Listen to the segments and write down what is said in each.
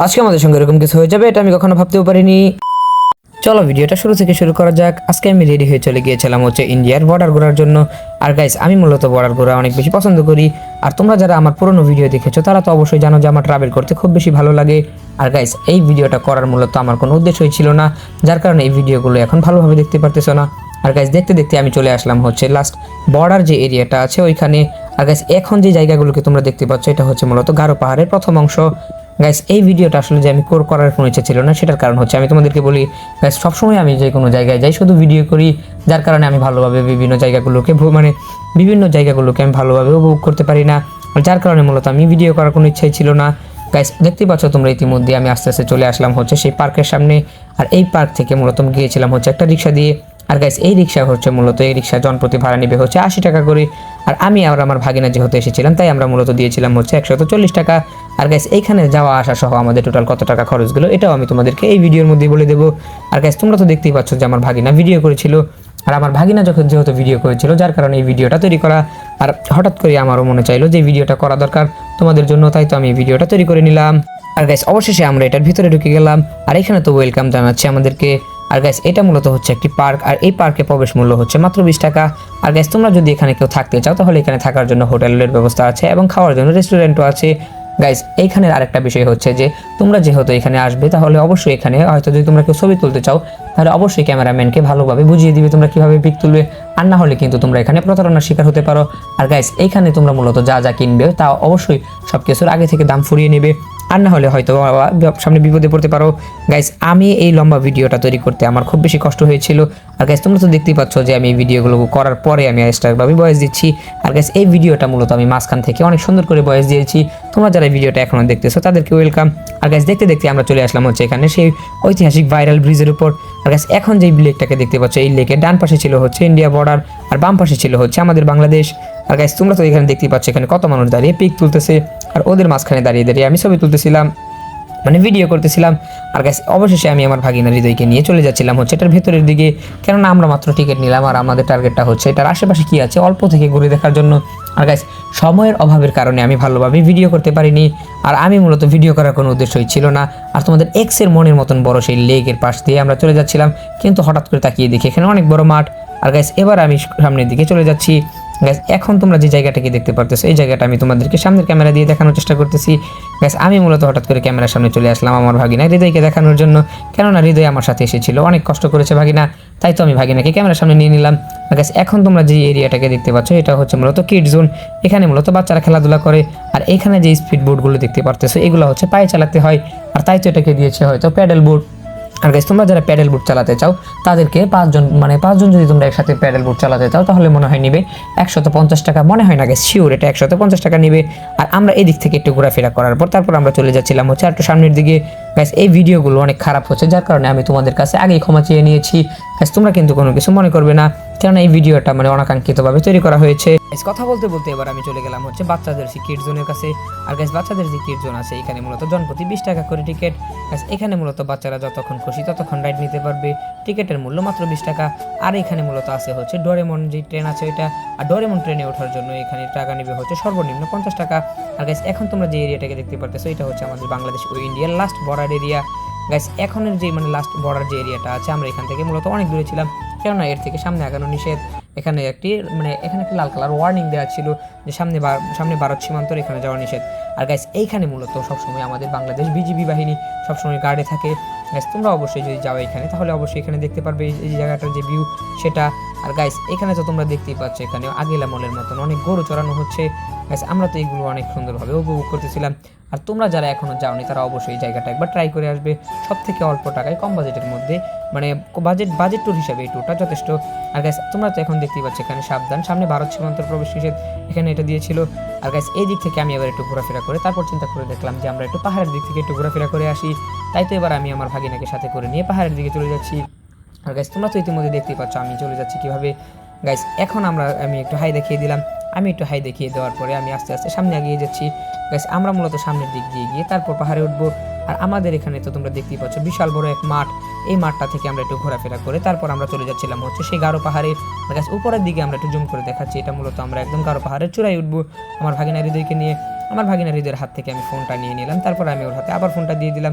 আজকে আমাদের সঙ্গে এরকম কিছু হয়ে যাবে এটা আমি কখনো ভাবতেও পারিনি। চলো ভিডিওটা শুরু থেকে শুরু করা যাক। আজকে আমি রেডি হয়ে চলে গিয়েছিলাম হচ্ছে ইন্ডিয়ার বর্ডার ঘোরার জন্য। আর গাইস, আমি মূলত বর্ডার ঘোরা অনেক বেশি পছন্দ করি। আর তোমরা যারা আমার পুরনো ভিডিও দেখেছো তারা তো অবশ্যই জানো যে আমার ট্রাভেল করতে খুব বেশি ভালো লাগে। আর গাইস, এই ভিডিওটা করার মূলত আমার কোনো উদ্দেশ্যই ছিল না, যার কারণে এই ভিডিওগুলো এখন ভালোভাবে দেখতে পারতেছো না। আর গাইস, দেখতে দেখতে আমি চলে আসলাম হচ্ছে লাস্ট বর্ডার যে এরিয়াটা আছে ওইখানে। আর গাইস, এখন যে জায়গাগুলোকে তোমরা দেখতে পাচ্ছ এটা হচ্ছে মূলত গারো পাহাড়ের প্রথম অংশ। গাইস, এই ভিডিওটা আসলে যে আমি করার কোনো ইচ্ছা ছিল না, সেটার কারণ হচ্ছে আমি তোমাদেরকে বলি গাইস, সবসময় আমি যে কোনো জায়গায় যাই শুধু ভিডিও করি, যার কারণে আমি ভালোভাবে বিভিন্ন জায়গাগুলোকে আমি ভালোভাবে উপভোগ করতে পারি না। যার কারণে মূলত আমি ভিডিও করার কোনো ইচ্ছাই ছিল না। গাইস, দেখতে পাচ্ছ তোমরা ইতিমধ্যে আমি আস্তে আস্তে চলে আসলাম হচ্ছে সেই পার্কের সামনে। আর এই পার্ক থেকে মূলত গিয়েছিলাম হচ্ছে একটা রিক্সা দিয়ে। আর গাইস, এই রিক্সা জনপ্রতি ভাড়া নেবে হচ্ছে 80 টাকা করে। আর আমি আর আমার ভাগিনা যেহেতু এসেছিলাম তাই আমরা মূলত দিয়েছিলাম হচ্ছে 140 টাকা। আর গাইস, এইখানে যাওয়া আসা সহ আমাদের টোটাল কত টাকা খরচ গেলো এটাও আমি তোমাদেরকে এই ভিডিওর মধ্যেই বলে দেবো। আর গাইস, তোমরা তো দেখতেই পাচ্ছ যে আমার ভাগিনা ভিডিও করেছিল। আর আমার ভাগিনা যেহেতু ভিডিও করেছিল, যার কারণে এই ভিডিওটা তৈরি করা। আর হঠাৎ করে আমারও মনে চাইলো যে ভিডিওটা করা দরকার তোমাদের জন্য, তাই তো আমি এই ভিডিওটা তৈরি করে নিলাম। আর গাইস, অবশেষে আমরা এটার ভিতরে ঢুকে গেলাম। আর এখানে তো ওয়েলকাম জানাচ্ছে আমাদেরকে। আর গাইস, এটা মূলত হচ্ছে একটি পার্ক, আর এই পার্কে প্রবেশ মূল্য হচ্ছে মাত্র 20 টাকা। আর গাইস, তোমরা যদি এখানে কেউ থাকতে চাও তাহলে এখানে থাকার জন্য হোটেলের ব্যবস্থা আছে এবং খাওয়ার জন্য রেস্টুরেন্টও আছে। গাইস, এইখানের আরেকটা বিষয় হচ্ছে যে তোমরা যেহেতু এখানে আসবে তাহলে অবশ্যই এখানে হয়তো যদি তোমরা কেউ ছবি তুলতে চাও তাহলে অবশ্যই ক্যামেরাম্যানকে ভালোভাবে বুঝিয়ে দিবে তোমরা কিভাবে পিক তুলবে, আর না হলে কিন্তু তোমরা এখানে প্রতারণার শিকার হতে পারো। আর গাইস, এইখানে তোমরা মূলত যা যা কিনবে তা অবশ্যই সব কিছুর আগে থেকে দাম ফুরিয়ে নেবে, আর না হলে হয়তো সামনে বিপদে পড়তে পারো। গাইস, আমি এই লম্বা ভিডিওটা তৈরি করতে আমার খুব বেশি কষ্ট হয়েছিল। আর গাইস, তোমরা তো দেখতেই পাচ্ছ যে আমি এই ভিডিওগুলো করার পরে আমি এক্সট্রাভাবে ভয়েস দিচ্ছি। আর গাইস, এই ভিডিওটা মূলত আমি মাঝখান থেকে অনেক সুন্দর করে ভয়েস দিয়েছি। তোমরা যারা এই ভিডিওটা এখনো দেখতেছো তাদেরকে ওয়েলকাম। আর গাইস, দেখতে দেখতে আমরা চলে আসলাম হচ্ছে এখানে সেই ঐতিহাসিক ভাইরাল ব্রিজের উপর। আর গাইস, এখন যে লেকটাকে দেখতে পাচ্ছ এই লেকের ডান পাশে ছিল হচ্ছে ইন্ডিয়া বর্ডার আর বাম পাশে ছিল হচ্ছে আমাদের বাংলাদেশ। আর গাইস, তোমরা তো এখানে দেখতেই পাচ্ছ এখানে কত মানুষ দাঁড়িয়ে পিক তুলতেছে, আর ওদের মাঝখানে দাঁড়িয়ে দাঁড়িয়ে আমি ছবি তুলতেছিলাম, মানে ভিডিও করতেছিলাম। আর গাইস, অবশেষে আমি আমার ভাগিনা হৃদয়কে নিয়ে চলে যাচ্ছিলাম হচ্ছে এটার ভেতরের দিকে, কেননা আমরা মাত্র টিকিট নিলাম আর আমাদের টার্গেটটা হচ্ছে এটার আশেপাশে কি আছে অল্প থেকে ঘুরে দেখার জন্য। আর গাইস, সময়ের অভাবের কারণে আমি ভালোভাবে ভিডিও করতে পারিনি, আর আমি মূলত ভিডিও করার কোনো উদ্দেশ্যই ছিল না। আর তোমাদের এক্সের মনের মতন বড় সেই লেকের পাশ দিয়ে আমরা চলে যাচ্ছিলাম, কিন্তু হঠাৎ করে তাকিয়ে দেখি এখানে অনেক বড় মাঠ। আর গাইস, এবার আমি সামনের দিকে চলে যাচ্ছি। গাইস, এখন তোমরা যে জায়গাটাকে দেখতে পারতেছো এই জায়গাটা আমি তোমাদেরকে সামনের ক্যামেরা দিয়ে দেখানোর চেষ্টা করতেছি। গাইস, আমি মূলত হঠাৎ করে ক্যামেরার সামনে চলে আসলাম আমার ভাগিনা হৃদয়কে দেখানোর জন্য, কেননা হৃদয় আমার সাথে এসেছিল, অনেক কষ্ট করেছে ভাগিনা, তাই তো আমি ভাগিনাকে ক্যামেরার সামনে নিয়ে নিলাম। গাইস, এখন তোমরা যে এরিয়াটাকে দেখতে পাচ্ছ এটা হচ্ছে মূলত কিড জোন। এখানে মূলত বাচ্চারা খেলাধুলা করে। আর এখানে যে স্পিড বোটগুলো দেখতে পারতেছো এগুলো হচ্ছে পায়ে চালাতে হয়, আর তাই তো এটাকে দিয়েছে হয়তো প্যাডেল বোট। আর গাইস, তোমরা যারা প্যাডেল বোট চালাতে চাও তাদেরকে পাঁচজন যদি তোমরা একসাথে প্যাডেল বোট চালাতে চাও তাহলে মনে হয় নিবে 150 টাকা, মনে হয় না গাইস, শিওর এটা 150 টাকা নিবে। আর আমরা এই দিক থেকে একটু ঘোরাফেরা করার পর তারপর আমরা চলে যাচ্ছিলাম হচ্ছে একটু সামনের দিকে। গাইস, এই ভিডিওগুলো অনেক খারাপ হচ্ছে, যার কারণে আমি তোমাদের কাছে আগেই ক্ষমা চেয়ে নিয়েছি। গাইস, তোমরা কিন্তু কোনো কিছু মনে করবে না, কেননা এই ভিডিওটা অনাকাঙ্ক্ষিতভাবে তৈরি করা হয়েছে। কথা বলতে বলতে এবার আমি চলে গেলাম হচ্ছে বাচ্চাদের কিড জোনের কাছে। আর গাইস, বাচ্চাদের যে কিড জোন আছে এখানে মূলত জনপ্রতি 20 টাকা করে টিকিট। গাইস, এখানে মূলত বাচ্চারা যতক্ষণ খুশি ততক্ষণ রাইড নিতে পারবে, টিকিটের মূল্য মাত্র 20 টাকা। আর এখানে মূলত আছে হচ্ছে ডোরেমন যে ট্রেন আছে ওইটা, আর ডোরেমন ট্রেনে ওঠার জন্য এখানে টাকা নেবে হচ্ছে সর্বনিম্ন 50 টাকা। আর গাইস, এখন তোমরা যে এরিয়াটাকে দেখতে পারতেছো এটা হচ্ছে আমাদের বাংলাদেশ ও ইন্ডিয়ার লাস্ট বর্ডার এরিয়া। গাইস, এখনের যে লাস্ট বর্ডার যে এরিয়াটা আছে আমরা এখান থেকে মূলত অনেক দূরে ছিলাম, কেননা এর থেকে সামনে আগানো নিষেধ। এখানে একটি লাল কালার ওয়ার্নিং দেওয়া ছিল যে সামনে ভারত সীমান্তর এখানে যাওয়া নিষেধ। আর গাইস, এইখানে মূলত সবসময় আমাদের বাংলাদেশ বিজিবি বাহিনী সবসময় গার্ডে থাকে। গাইস, তোমরা অবশ্যই যদি যাও এখানে তাহলে অবশ্যই এখানে দেখতে পারবে এই জায়গাটার যে ভিউ সেটা। আর গাইস, এখানে তো তোমরা দেখতেই পাচ্ছ এখানে আগেলা মলের মতন অনেক গরু চড়ানো হচ্ছে। গাইস, আমরা তো এগুলো অনেক সুন্দরভাবে উপভোগ করতেছিলাম। আর তোমরা যারা এখনো যাওনি তারা অবশ্যই এই জায়গাটা একবার ট্রাই করে আসবে, সব থেকে অল্প টাকায় কম বাজেটের মধ্যে, বাজেট ট্যুর হিসাবে এই ট্যুরটা যথেষ্ট। আর গাইস, তোমরা তো এখন দেখতেই পাচ্ছ এখানে সাবধান, সামনে ভারত সীমান্তর প্রবেশ নিষেধ এখানে এটা দিয়েছিল। আর গাইস, এই দিক থেকে আমি এবার একটু ঘোরাফেরা করে তারপর চিন্তা করে দেখলাম যে আমরা একটু পাহাড়ের দিক থেকে একটু ঘোরাফেরা করে আসি, তাই তো এবার আমি আমার ভাগিনাকে সাথে করে নিয়ে পাহাড়ের দিকে চলে যাচ্ছি। আর গাইস, তোমরা তো ইতিমধ্যে দেখতেই পাচ্ছ আমি চলে যাচ্ছি কিভাবে। গাইস, এখন আমি একটু হাই দেখিয়ে দিলাম, আমি একটু হাই দেখিয়ে দেওয়ার পরে আমি আস্তে আস্তে সামনে এগিয়ে যাচ্ছি। গাইস, আমরা মূলত সামনের দিক দিয়ে গিয়ে তারপর পাহাড়ে উঠবো। আর আমাদের এখানে তো তোমরা দেখতেই পাচ্ছ বিশাল বড় এক মাঠ, এই মাঠটা থেকে আমরা একটু ঘোরাফেরা করে তারপর আমরা চলে যাচ্ছিলাম হচ্ছে সেই গারো পাহাড়ে। গাইস, উপরের দিকে আমরা একটু জুম করে দেখাচ্ছি, এটা মূলত আমরা একদম গারো পাহাড়ের চূড়ায় উঠবো আমার ভাগিনা হৃদয়কে নিয়ে। আমার ভাগিনা হৃদয়ের হাত থেকে আমি ফোনটা নিয়ে নিলাম, তারপর আমি ওর হাতে আবার ফোনটা দিয়ে দিলাম।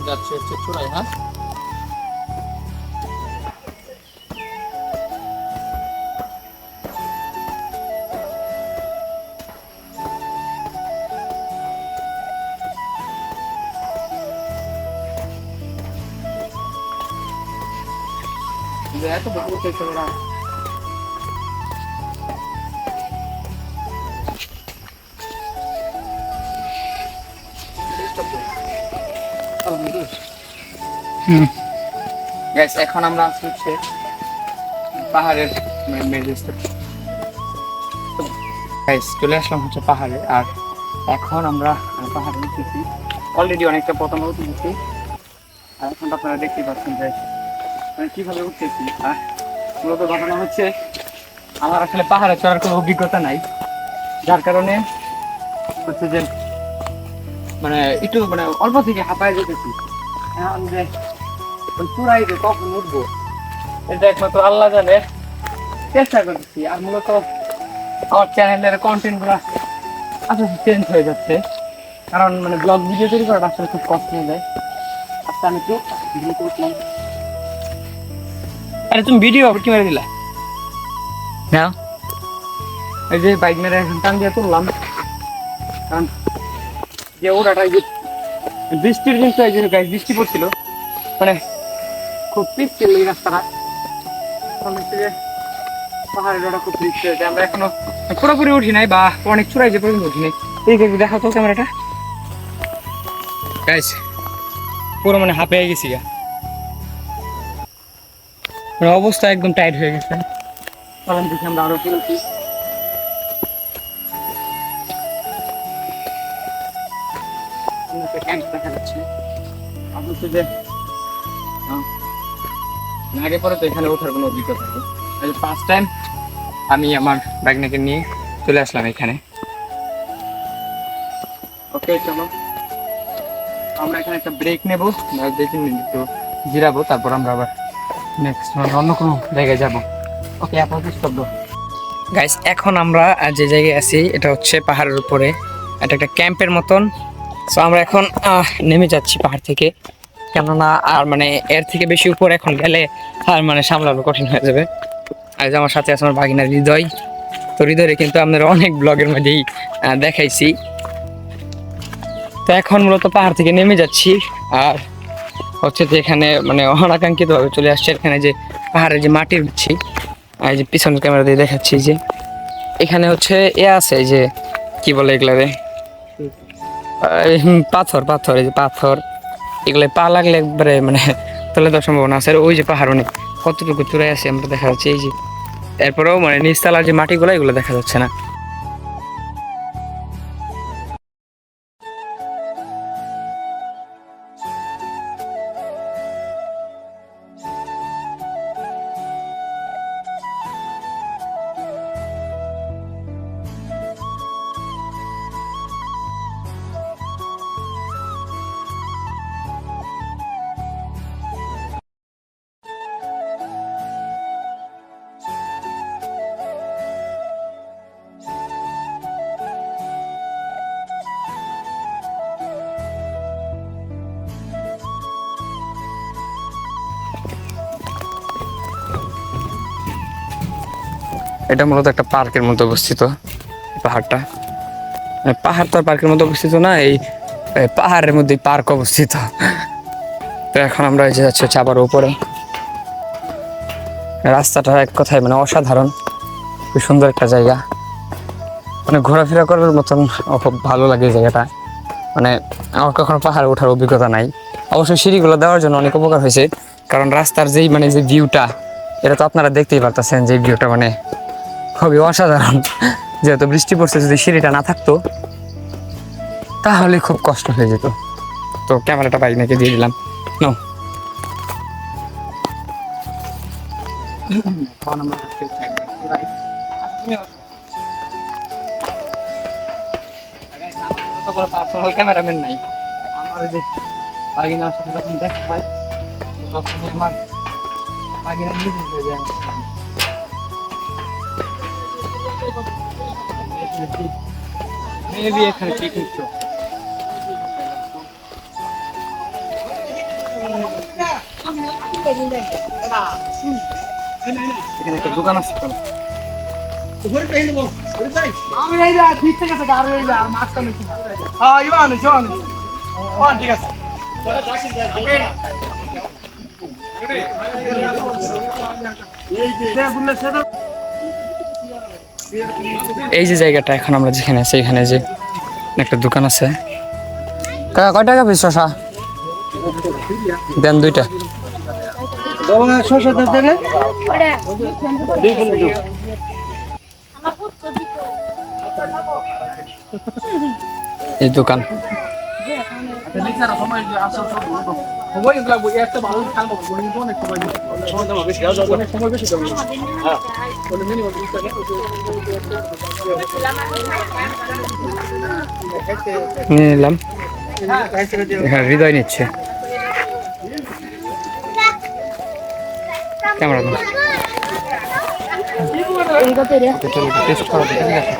যাচ্ছে হচ্ছে চূড়ায়। হ্যাঁ, এত বড় উঠেছে ওরা। গাইস এখন আমরা আছি হচ্ছে পাহাড়ের গাইস চলে আসলাম হচ্ছে পাহাড়ে। আর এখন আমরা পাহাড়ে উঠেছি, অলরেডি অনেকটা পতন উঠেছি। আর এখন আপনারা দেখতেই পাচ্ছেন যে মানে কিভাবে উঠতেছি। আর মূলত ঘটনা হচ্ছে আমার আসলে পাহাড়ে চড়ার কোনো অভিজ্ঞতা নাই, যার কারণে হচ্ছে যে মানে একটু মানে অল্প থেকে হাঁপায় যেতেছি। এখন যে ওই চূড়ায় যে কখন উঠবো এটা একমাত্র আল্লাহ জানে, চেষ্টা করতেছি। আর মূলত আমার চ্যানেলের কন্টেন্ট গুলো আস্তে আস্তে চেঞ্জ হয়ে যাচ্ছে, কারণ মানে ব্লগ ভিডিও তৈরি করাটা আসলে খুব কষ্ট হয়ে যায়। আচ্ছা আমি একটু ভিডিও করলাম। আরে তুমি ভিডিও আবার কি মেরে দিলা না? এই যে বাইক মেরে এখন টান দিয়ে তুললাম, কারণ যে ওটাটা যে বৃষ্টির দিন তো এই যে গাইস বৃষ্টি পড়ছিল, মানে খুব পিচ্ছিল এই রাস্তাটা। কারণ হচ্ছে যে পাহাড়ের ওটা খুব পিচ্ছিল হয়েছে। আমরা এখনো পুরোপুরি উঠি নাই বা অনেক চূড়ায় যে পর্যন্ত উঠি নাই। এই যে দেখাও তো ক্যামেরাটা গাইস, পুরো মানে হাঁপিয়ে গেছি গা, মানে অবস্থা একদম টাইট হয়ে গেছে। চলেন দেখি আমরা আরো তুলছি। দেখা যাচ্ছে যে আগে পরে তো এখানে ওঠার কোনো অভিজ্ঞতা নেই। ফার্স্ট টাইম আমি আমার বাইকনাকে নিয়ে চলে আসলাম এখানে। ওকে চলো আমরা এখানে একটা ব্রেক নেবো, 2-3 মিনিট একটু জিরাবো, তারপর আমরা আবার নেক্সট অন্য কোনো জায়গায় যাবো। ওকে আপাতত স্তব্ধ। গাইস এখন আমরা যে জায়গায় আছি এটা হচ্ছে পাহাড়ের উপরে, এটা একটা ক্যাম্পের মতন। সো আমরা এখন নেমে যাচ্ছি পাহাড় থেকে, কেননা আর মানে এর থেকে বেশি উপরে এখন গেলে আর মানে সামলানো কঠিন হয়ে যাবে। আর যে আমার সাথে আছে আমার ভাগিনা হৃদয়, তো হৃদয়ে কিন্তু আপনারা অনেক ব্লগের মধ্যেই দেখাইছি। তো এখন মূলত পাহাড় থেকে নেমে যাচ্ছি। আর হচ্ছে যে এখানে মানে অনাকাঙ্ক্ষিতভাবে চলে আসছে এখানে যে পাহাড়ের যে মাটির দিচ্ছি, এই যে পিছনের ক্যামেরা দিয়ে দেখাচ্ছি যে এখানে হচ্ছে আছে এই যে কি বলে এগুলারে পাথর পাথর, এই যে পাথর এগুলো পা লাগলে একবারে মানে তলে দেওয়ার সম্ভাবনা আছে। আর ওই যে পাহাড় অনেক কতটুকু চূড়ায় আছে আমরা দেখা যাচ্ছে, এই যে এরপরেও মানে নিচতলার যে মাটিগুলো এগুলো দেখা যাচ্ছে না। এটা মূলত একটা পার্কের মধ্যে অবস্থিত পাহাড়টা। পাহাড় তো আর পার্কের মধ্যে অবস্থিত না, এই পাহাড়ের মধ্যে পার্ক অবস্থিত। তো এখন আমরা এই যে যাচ্ছি হচ্ছে আবার উপরে। রাস্তাটা এক কথায় মানে অসাধারণ, খুব সুন্দর একটা জায়গা, মানে ঘোরাফেরা করার মতন খুব ভালো লাগে এই জায়গাটা। মানে আমার কখনো পাহাড়ে ওঠার অভিজ্ঞতা নাই, অবশ্যই সিঁড়িগুলো দেওয়ার জন্য অনেক উপকার হয়েছে, কারণ রাস্তার যেই মানে যে ভিউটা এটা তো আপনারা দেখতেই পারতেছেন, যে ভিউটা মানে খুবই অসাধারণ। যেহেতু বৃষ্টি পড়ছে, যদি সিঁড়িটা না থাকতো তাহলে খুব কষ্ট হয়ে যেত। তো ক্যামেরাটা বাইক নাকি দিয়ে দিলাম। পার্সোনাল ক্যামেরাম্যান নাই আমার, যে বাগিনার সাথে যখন দেখা পাই তখন আমার বাগিনা নিজে হয়ে যায়। মেবি এখানে পিকনিক তো এখানে একটা দোকান আছে তো। আমি এই যা ঠিক থেকে আছে আর এই যা মাছটা নিছি। হ্যাঁ ইওয়ান জন কোন ঠিক আছে। এই যে জায়গাটা এখন আমরা যেখানে আছি এখানে যে একটা দোকান আছে। কয় টাকা পিস শসা দেন? 2টা শসা দেন। এই দোকান নিয়ে নিলাম। এখানে হৃদয় নিচ্ছে ক্যামেরা টেস্ট করা ঠিক আছে।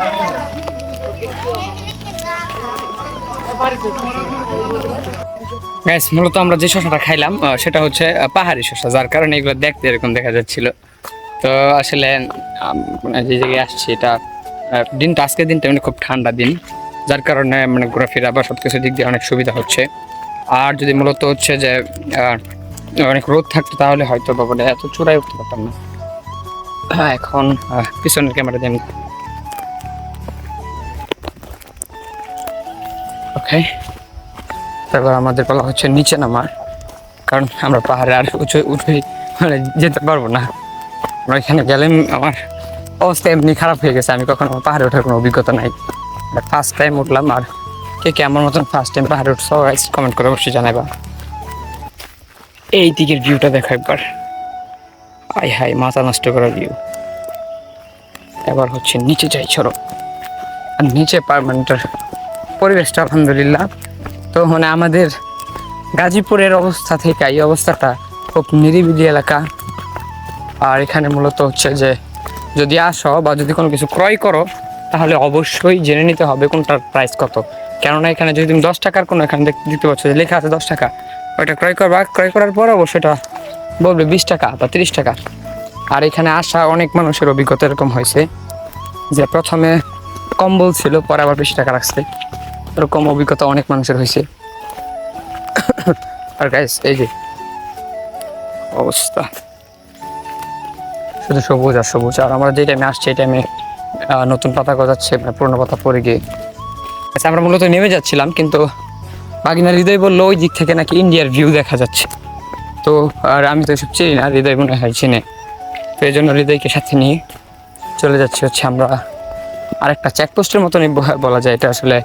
গাইস মূলত আমরা যে শসাটা খাইলাম সেটা হচ্ছে পাহাড়ি শসা, যার কারণে এগুলো দেখতে এরকম দেখা যাচ্ছিল। তো আসলে যে জায়গায় আসছি এটা দিনটা আজকের দিনটা মানে খুব ঠান্ডা দিন, যার কারণে মানে ঘোরাফেরা বা সব কিছু দিক দিয়ে অনেক সুবিধা হচ্ছে। আর যদি মূলত হচ্ছে যে অনেক রোদ থাকতো তাহলে হয়তো বাবাটা এত চূড়ায় উঠতে পারতাম না। এখন পিছনের ক্যামেরা দিয়ে আমি ওকে। তারপর আমাদের পালা হচ্ছে নিচে নামার, কারণ আমরা পাহাড়ে আর উঠে মানে যেতে পারবো না। আমরা এখানে গেলে আমার অবস্থা এমনি খারাপ হয়ে গেছে। আমি কখনো পাহাড়ে ওঠার কোনো অভিজ্ঞতা নাই, ফার্স্ট টাইম উঠলাম। আর কে আমার মতন ফার্স্ট টাইম পাহাড়ে উঠছো কমেন্ট করে অবশ্যই জানাবা। এই দিকের ভিউটা দেখো একবার, আই হাই মাথা নষ্ট করা ভিউ। এবার হচ্ছে নিচে যাই চলো। আর নিচে পারমানেন্টের পরিবেশটা আলহামদুলিল্লাহ। তো মানে আমাদের গাজীপুরের অবস্থা থেকে এই অবস্থাটা খুব নিরিবিলি এলাকা। আর এখানে মূলত হচ্ছে যে যদি আসো বা যদি কোনো কিছু ক্রয় করো তাহলে অবশ্যই জেনে নিতে হবে কোনটার প্রাইস কত। কেননা এখানে যদি তুমি 10 টাকার কোনো এখানে দেখতে পাচ্ছ যে লেখা আছে 10 টাকা, ওইটা ক্রয় করবা, ক্রয় করার পর অবশ্যই এটা বলবে 20 টাকা বা 30 টাকা। আর এখানে আসা অনেক মানুষের অভিজ্ঞতা এরকম হয়েছে যে প্রথমে কম বলছিল, পরে আবার 20 টাকা রাখছে। এরকম অভিজ্ঞতা অনেক মানুষের হয়েছে। আর গাইস এই যে অবস্থা, শুধু সবুজ আর সবুজ। আর আমরা যে টাইমে আসছি এই টাইমে নতুন পাতা গজাচ্ছে, মানে পুরোনো পাতা পড়ে গিয়ে। আচ্ছা আমরা মূলত নেমে যাচ্ছিলাম, কিন্তু বাগিনা হৃদয় বললো ওই দিক থেকে নাকি ইন্ডিয়ার ভিউ দেখা যাচ্ছে। তো আর আমি তো এসব চিনি না, হৃদয় মনে হয় চিনে। তো এই জন্য হৃদয়কে সাথে নিয়ে চলে যাচ্ছি হচ্ছে আমরা আরেকটা চেকপোস্টের মতনই বলা যায়। এটা আসলে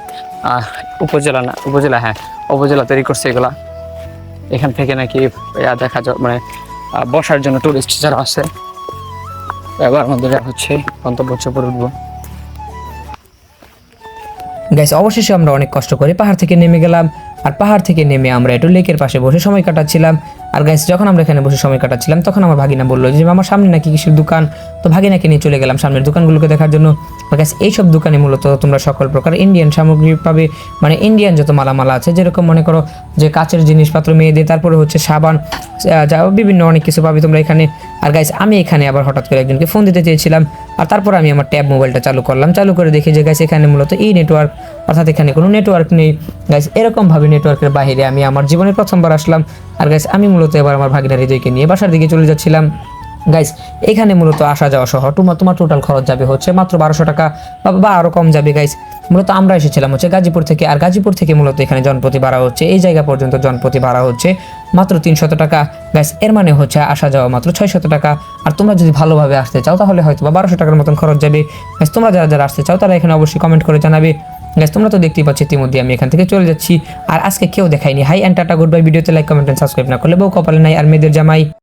উপজেলা না, উপজেলা, হ্যাঁ উপজেলা তৈরি করছে এগুলা। এখান থেকে নাকি দেখা যায় মানে বসার জন্য টুরিস্ট যারা আছে। এবার আমাদের হচ্ছে গন্তব্যে পরে উঠবো। গাইস অবশেষে আমরা অনেক কষ্ট করে পাহাড় থেকে নেমে গেলাম। আর পাহাড় থেকে নেমে আমরা একটু লেকের পাশে বসে সময় কাটাচ্ছিলাম। আর গাইস যখন আমরা এখানে বসে সময় কাটাচ্ছিলাম তখন আমার ভাগিনা বললো যে আমার সামনে নাকি কিসের দোকান। তো ভাগিনাকে নিয়ে চলে গেলাম সামনের দোকানগুলোকে দেখার জন্য। গাইস এইসব দোকানে মূলত তোমরা সকল প্রকার ইন্ডিয়ান সামগ্রী পাবে, মানে ইন্ডিয়ান যত মালামাল আছে, যেরকম মনে করো যে কাচের জিনিসপত্র মেয়েদের, তারপরে হচ্ছে সাবান, যা বিভিন্ন অনেক কিছু পাবে তোমরা এখানে। আর গাইস আমি এখানে আবার হঠাৎ করে একজনকে ফোন দিতে চেয়েছিলাম। আর তারপর আমি আমার ট্যাব মোবাইলটা চালু করলাম, চালু করে দেখি যে গাইস এখানে মূলত এই নেটওয়ার্ক, অর্থাৎ এখানে কোনো নেটওয়ার্ক নেই। গাইস এরকমভাবে নেটওয়ার্কের বাইরে আমি আমার জীবনে প্রথমবার আসলাম। আর গাইস আমি মূলত এবার আমার ভাগিনা হৃদয়কে নিয়ে বাসার দিকে চলে যাচ্ছিলাম। গাইস এখানে মূলত আসা যাওয়া সহ তোমার টোটাল খরচ যাবে হচ্ছে মাত্র 1200 টাকা বা আরও কম যাবে। গাইস মূলত আমরা এসেছিলাম হচ্ছে গাজীপুর থেকে। আর গাজীপুর থেকে মূলত এখানে জনপ্রতি ভাড়া হচ্ছে, এই জায়গা পর্যন্ত জনপ্রতি ভাড়া হচ্ছে মাত্র 300 টাকা। গাইস এর মানে হচ্ছে আসা যাওয়া মাত্র 600 টাকা। আর তোমরা যদি ভালোভাবে আসতে চাও তাহলে হয়তো বা 1200 টাকার মতন খরচ যাবে। গাইস তোমরা যারা যারা আসতে চাও তারা এখানে অবশ্যই কমেন্ট করে জানাবে। গাইস তোমরা তো দেখতেই পাচ্ছ ইতিমধ্যে আমি এখান থেকে চলে যাচ্ছি। আর আজকে কেউ দেখায়নি। Hi and tata, good bye. ভিডিওতে লাইক, কমেন্ট এন্ড সাবস্ক্রাইব না করলে বউ কপালে নাই আর মেয়েদের জামাই।